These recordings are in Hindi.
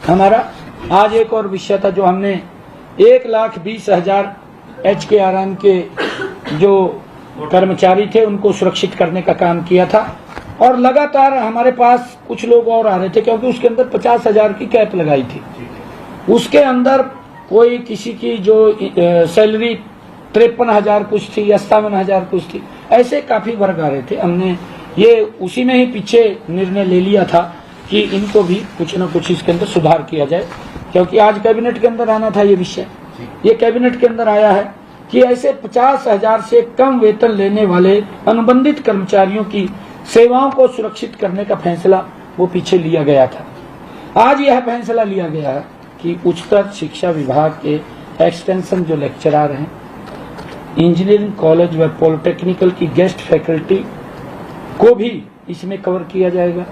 हमारा आज एक और विषय था जो हमने 1,20,000 HKRN के जो कर्मचारी थे उनको सुरक्षित करने का काम किया था। और लगातार हमारे पास कुछ लोग और आ रहे थे क्योंकि उसके अंदर 50,000 की कैप लगाई थी। उसके अंदर कोई किसी की जो सैलरी 53,000 कुछ थी, 57,000 कुछ थी, ऐसे काफी वर्ग आ रहे थे। हमने ये उसी में ही पीछे निर्णय ले लिया था कि इनको भी कुछ न कुछ इसके अंदर सुधार किया जाए, क्योंकि आज कैबिनेट के अंदर आना था ये विषय। ये कैबिनेट के अंदर आया है कि ऐसे 50,000 से कम वेतन लेने वाले अनुबंधित कर्मचारियों की सेवाओं को सुरक्षित करने का फैसला वो पीछे लिया गया था। आज यह फैसला लिया गया है कि उच्चतर शिक्षा विभाग के एक्सटेंशन जो लेक्चरर हैं, इंजीनियरिंग कॉलेज व पॉलिटेक्निकल की गेस्ट फैकल्टी को भी इसमें कवर किया जाएगा।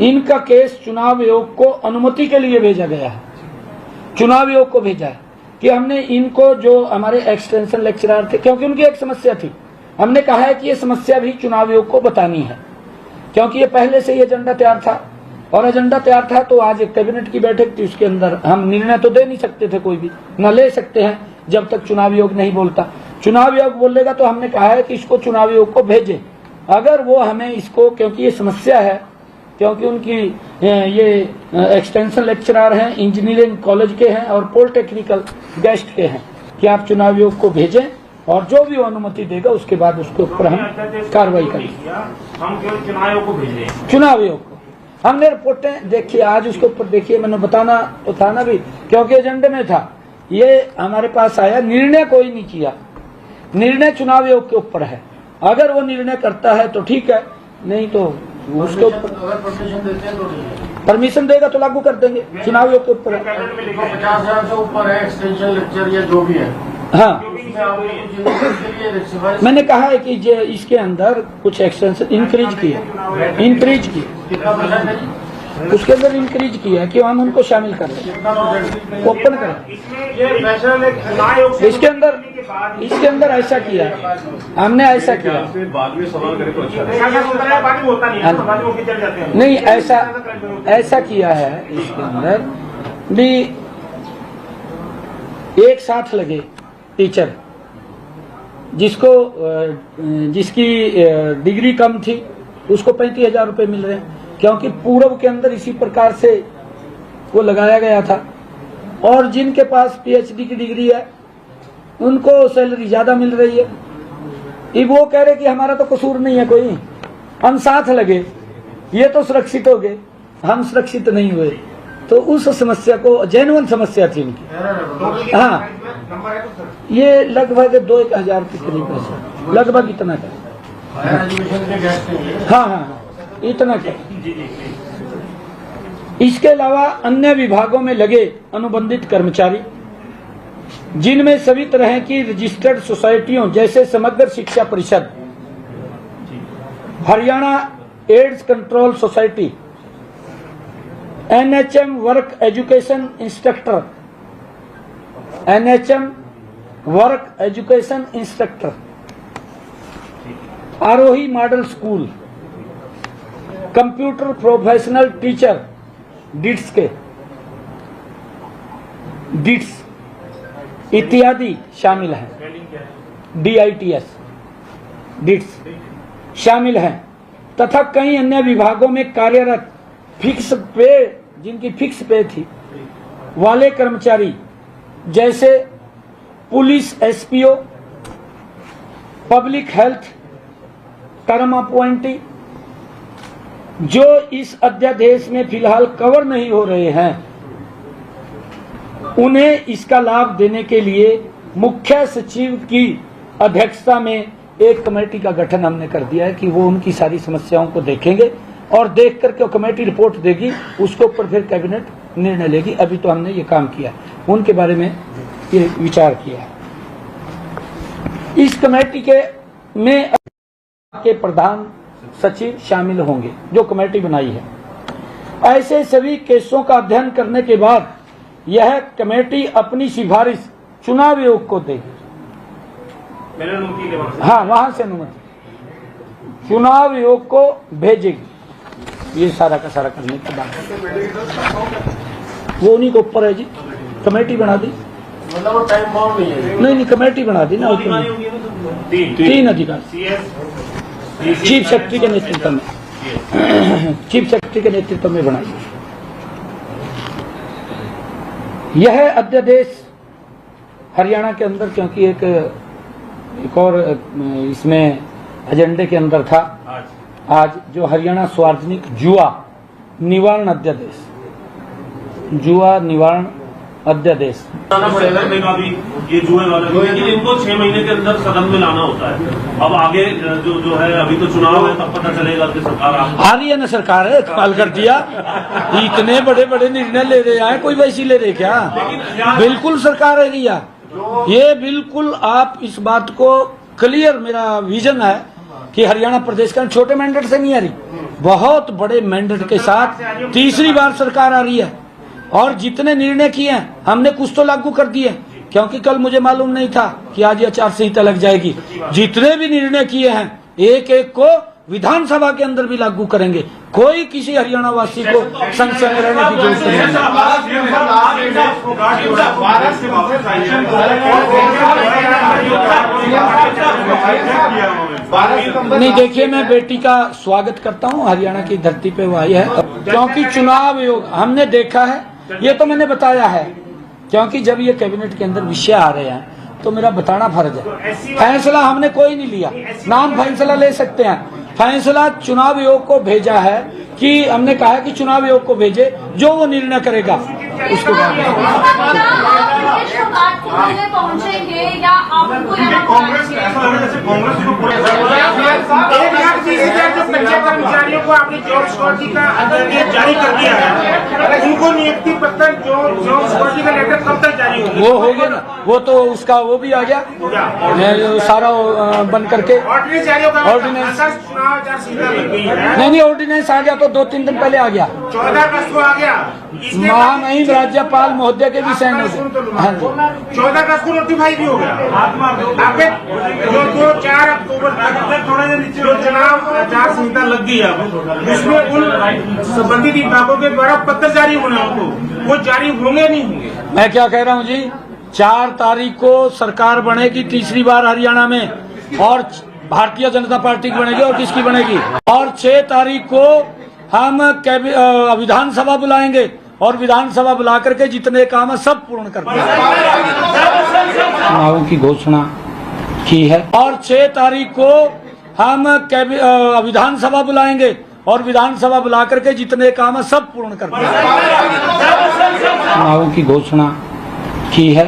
इनका केस चुनाव आयोग को अनुमति के लिए भेजा गया है। चुनाव आयोग को भेजा है कि हमने इनको, जो हमारे एक्सटेंशन लेक्चरर थे, क्योंकि उनकी एक समस्या थी, हमने कहा है कि ये समस्या भी चुनाव आयोग को बतानी है, क्योंकि ये पहले से ही एजेंडा तैयार था। और एजेंडा तैयार था तो आज एक कैबिनेट की बैठक थी, उसके अंदर हम निर्णय तो दे नहीं सकते थे, कोई भी न ले सकते हैं जब तक चुनाव आयोग नहीं बोलता। चुनाव आयोग बोलेगा तो हमने कहा है कि इसको चुनाव आयोग को भेजें। अगर वो हमें इसको, क्योंकि ये समस्या है, क्योंकि उनकी ये एक्सटेंशन लेक्चरर हैं, इंजीनियरिंग कॉलेज के हैं और पॉलिटेक्निकल गेस्ट के हैं, कि आप चुनाव आयोग को भेजें और जो भी अनुमति देगा उसके बाद उसके ऊपर हम कार्रवाई करेंगे। हम केवल चुनाव आयोग को भेज रहे हैं। चुनाव आयोग को हमने रिपोर्टें देखिए, आज उसके ऊपर देखिए, मैंने बताना तो था ना भी, क्योंकि एजेंडे में था। ये हमारे पास आया, निर्णय कोई नहीं किया, निर्णय चुनाव आयोग के ऊपर है। अगर वो निर्णय करता है तो ठीक है, नहीं तो उसके ऊपर परमिशन देगा तो लागू कर देंगे। चुनाव आयोग के ऊपर है। 50,000 से ऊपर है एक्सटेंशन लेक्चर या जो भी है। हाँ, मैंने कहा है कि इसके अंदर कुछ एक्सटेंशन इंक्रीज किया, उसके अंदर इंक्रीज किया कि हम उनको शामिल करें, ओपन करें। इसके अंदर ऐसा किया, हमने ऐसा किया। नहीं, ऐसा किया है इसके अंदर भी, एक साथ लगे टीचर जिसकी डिग्री कम थी उसको 35,000 रुपए मिल रहे हैं, क्योंकि पूर्व के अंदर इसी प्रकार से वो लगाया गया था। और जिनके पास PhD की डिग्री है उनको सैलरी ज्यादा मिल रही है। ये वो कह रहे कि हमारा तो कसूर नहीं है कोई, हम साथ लगे, ये तो सुरक्षित हो गए, हम सुरक्षित नहीं हुए। तो उस समस्या को, जेन्युइन समस्या थी उनकी। हाँ, ये लगभग 2,000 के करीब है, लगभग इतना का। हाँ, इतना क्या। इसके अलावा अन्य विभागों में लगे अनुबंधित कर्मचारी, जिनमें सभी तरह की रजिस्टर्ड सोसाइटियों जैसे समग्र शिक्षा परिषद, Haryana AIDS control society, NHM work education instructor, NHM work education instructor, Aarohi model school, computer professional teacher डिट्स इत्यादि शामिल हैं। DITS डिट्स शामिल हैं तथा कई अन्य विभागों में कार्यरत फिक्स पे, जिनकी फिक्स पे थी, वाले कर्मचारी जैसे police SPO, public health term appointee, जो इस अध्यादेश में फिलहाल कवर नहीं हो रहे हैं, उन्हें इसका लाभ देने के लिए मुख्य सचिव की अध्यक्षता में एक कमेटी का गठन हमने कर दिया है कि वो उनकी सारी समस्याओं को देखेंगे और देख करके वो कमेटी रिपोर्ट देगी, उसके ऊपर फिर कैबिनेट निर्णय लेगी। अभी तो हमने ये काम किया, उनके बारे में ये विचार किया। इस कमेटी में प्रधान सचिव शामिल होंगे, जो कमेटी बनाई है। ऐसे सभी केसों का अध्ययन करने के बाद यह कमेटी अपनी सिफारिश चुनाव आयोग को देगी। हाँ, वहां से अनुमति चुनाव आयोग को भेजेगी। ये सारा का सारा करने के बाद वो उन्हीं के ऊपर है जी, कमेटी बना दी। मतलब वो टाइम बाउंड नहीं है। नहीं कमेटी बना दी ना, उसमें तीन अधिकार चीफ सेक्रेटरी के नेतृत्व में, चीफ सेक्रेटरी के नेतृत्व में बनाई। यह अध्यादेश हरियाणा के अंदर, क्योंकि एक और इसमें एजेंडे के अंदर था आज, जो हरियाणा सार्वजनिक जुआ निवारण अध्यादेश, जुआ निवारण अध्यादेश। लाना पड़ेगा। करने का भी ये जुए वाले, लेकिन इनको 6 महीने के अंदर सदन में लाना होता है। अब आगे जो है, अभी तो चुनाव है, तब पता चलेगा कि सरकार आ रही है ना, सरकार है, कमाल कर दिया। इतने बड़े बड़े निर्णय ले रहे हैं, कोई वैसी ले रहे क्या? बिल्कुल सरकार है रिया, ये बिल्कुल आप इस बात को क्लियर, मेरा विजन है कि हरियाणा प्रदेश का छोटे मैंडेट से नहीं आ रही, बहुत बड़े मैंडेट के साथ तीसरी बार सरकार आ रही है। और जितने निर्णय किए हैं हमने कुछ तो लागू कर दिए, क्योंकि कल मुझे मालूम नहीं था कि आज आचार संहिता लग जाएगी। जितने भी निर्णय किए हैं एक एक को विधानसभा के अंदर भी लागू करेंगे। कोई किसी हरियाणा वासी को संसद में रहने की जरूरत नहीं। नहीं देखिए, मैं बेटी का स्वागत करता हूं, हरियाणा की धरती पे वो आई है, क्योंकि चुनाव योग हमने देखा है, ये तो मैंने बताया है, क्योंकि जब ये कैबिनेट के अंदर विषय आ रहे हैं तो मेरा बताना फर्ज है। फैसला हमने कोई नहीं लिया, नाम फैसला ले सकते हैं, फैसला चुनाव आयोग को भेजा है कि हमने कहा है कि चुनाव आयोग को भेजे, जो वो निर्णय करेगा उसको पहुंचेंगे या आपको कांग्रेस जो कच्चे कर्मचारियों को आपने जॉब सिक्योरिटी का अध्यादेश जारी कर दिया है, उनको नियुक्ति पत्र जॉब सिक्योरिटी का लेटर कब तक जारी होगा? वो हो गया ना, वो तो उसका वो भी आ गया सारा बन करके ऑर्डिनेंस। चुनाव आचार संहिता लग गई है, नहीं ऑर्डिनेंस आ गया तो 2-3 दिन पहले आ गया। 14 अगस्त को आ गया। महामहिम राज्यपाल महोदय के भी सहने से 14 अगस्त को नोटिफाई भी हो गया। आपके जो 4 अक्टूबर तक जो चुनाव आचार संहिता लग गई है, उसमें उन संबंधित विभागों के द्वारा पत्र जारी होना, उनको वो जारी होंगे नहीं होंगे? मैं क्या कह रहा हूँ जी, 4 तारीख को सरकार बनेगी तीसरी बार हरियाणा में, और भारतीय जनता पार्टी की बनेगी, और किसकी बनेगी? और 6 तारीख को हम विधानसभा बुलाएंगे, और विधानसभा बुला करके जितने काम है सब पूर्ण कर देंगे। चुनावों की घोषणा की है, और 6 तारीख को हम विधानसभा बुलाएंगे, और विधानसभा बुला करके जितने काम है सब पूर्ण कर देंगे। चुनावों की घोषणा की है।